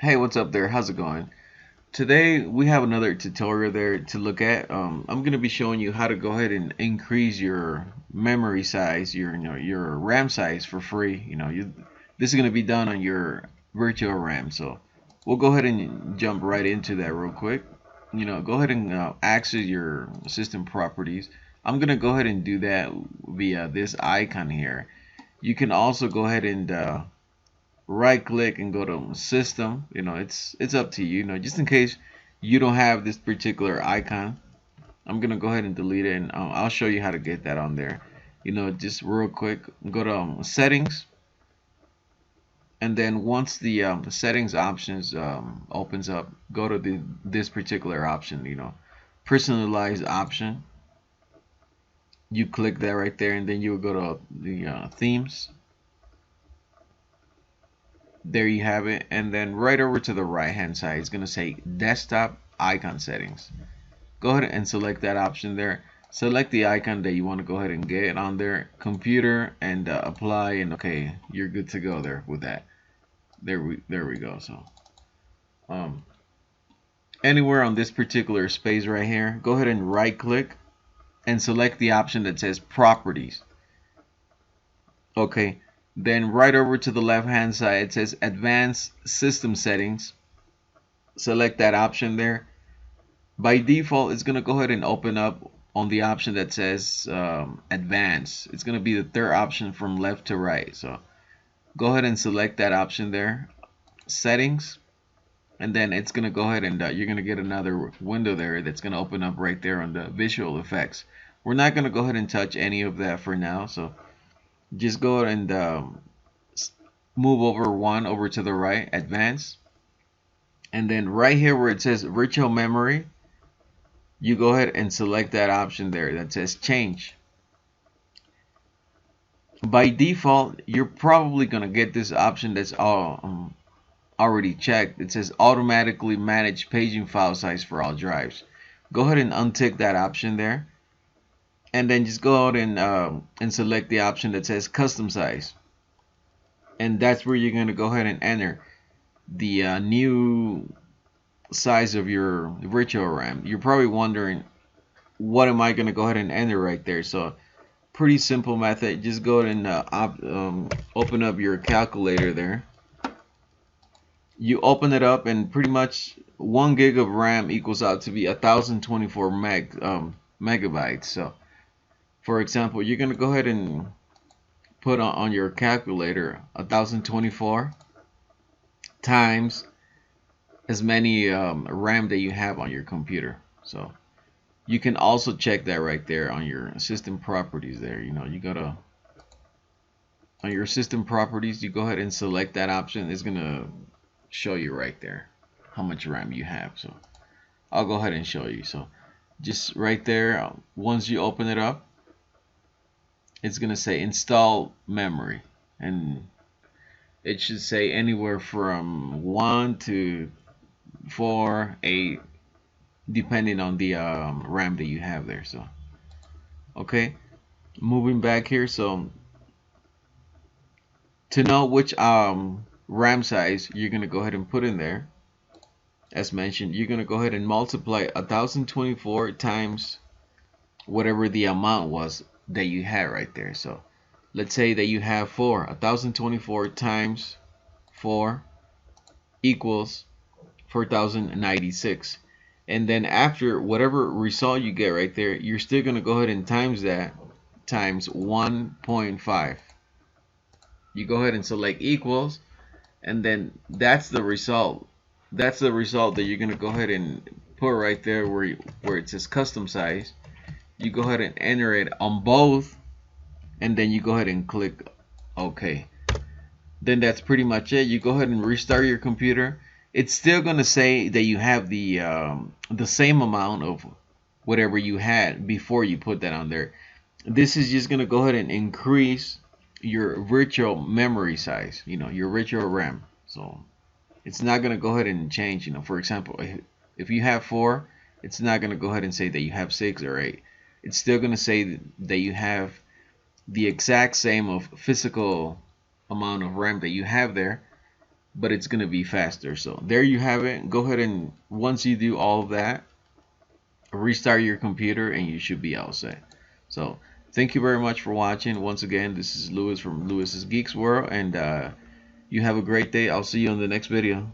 Hey, what's up there? How's it going? Today we have another tutorial there to look at. I'm going to be showing you how to go ahead and increase your memory size, your RAM size for free. This is going to be done on your virtual RAM. So we'll go ahead and jump right into that real quick. Go ahead and access your system properties. I'm going to go ahead and do that via this icon here. You can also go ahead and right click and go to system. It's up to you. Just in case you don't have this particular icon, I'm gonna go ahead and delete it, and I'll show you how to get that on there. Just real quick, go to settings, and then once the settings options opens up, go to this particular option. Personalized option. You click that right there, and then you'll go to the themes. There you have it, and then right over to the right hand side it's going to say desktop icon settings. Go ahead and select that option there. Select the icon that you want to go ahead and get on there, computer, and apply, and okay, you're good to go there with that. There we go. So um, anywhere on this particular space right here, go ahead and right click and select the option that says properties. Okay, then right over to the left hand side it says advanced system settings. Select that option there. By default it's going to go ahead and open up on the option that says advanced. It's going to be the third option from left to right. So go ahead and select that option there, settings, and then it's going to go ahead and you're going to get another window there that's going to open up right there on the visual effects. We're not going to go ahead and touch any of that for now, so just go ahead and move over one over to the right, advanced, and then right here where it says virtual memory, you go ahead and select that option there that says change. By default you're probably gonna get this option that's already checked. It says automatically manage paging file size for all drives. Go ahead and untick that option there, and then just go out and select the option that says custom size, and that's where you're going to go ahead and enter the new size of your virtual RAM. You're probably wondering, what am I going to go ahead and enter right there? So pretty simple method. Just go ahead and open up your calculator there. You open it up, and pretty much 1 gig of RAM equals out to be 1024 megabytes. So for example, you're going to go ahead and put on your calculator 1024 times as many RAM that you have on your computer. So you can also check that right there on your system properties there. You go to on your system properties, you go ahead and select that option. It's gonna show you right there how much RAM you have. So I'll go ahead and show you. So just right there, once you open it up, it's gonna say install memory, and it should say anywhere from 1 to 4, 8, depending on the RAM that you have there. So okay, moving back here. So to know which RAM size you're gonna go ahead and put in there, as mentioned, you're gonna go ahead and multiply 1024 times whatever the amount was that you had right there. So let's say that you have 1024 times 4 equals 4096, and then after whatever result you get right there, you're still going to go ahead and times that times 1.5. You go ahead and select equals, and then that's the result. That's the result that you're going to go ahead and put right there where it says custom size. You go ahead and enter it on both, and then you go ahead and click OK. Then that's pretty much it. You go ahead and restart your computer. It's still going to say that you have the same amount of whatever you had before you put that on there. This is just going to go ahead and increase your virtual memory size, your virtual RAM. So it's not going to go ahead and change. For example, if you have 4, it's not going to go ahead and say that you have 6 or 8. It's still going to say that you have the exact same of physical amount of RAM that you have there. but it's gonna be faster. So there you have it. Go ahead and once you do all of that, restart your computer and you should be all set. So thank you very much for watching. Once again, this is Lewis from Lewis's Geeks World, and you have a great day. I'll see you on the next video.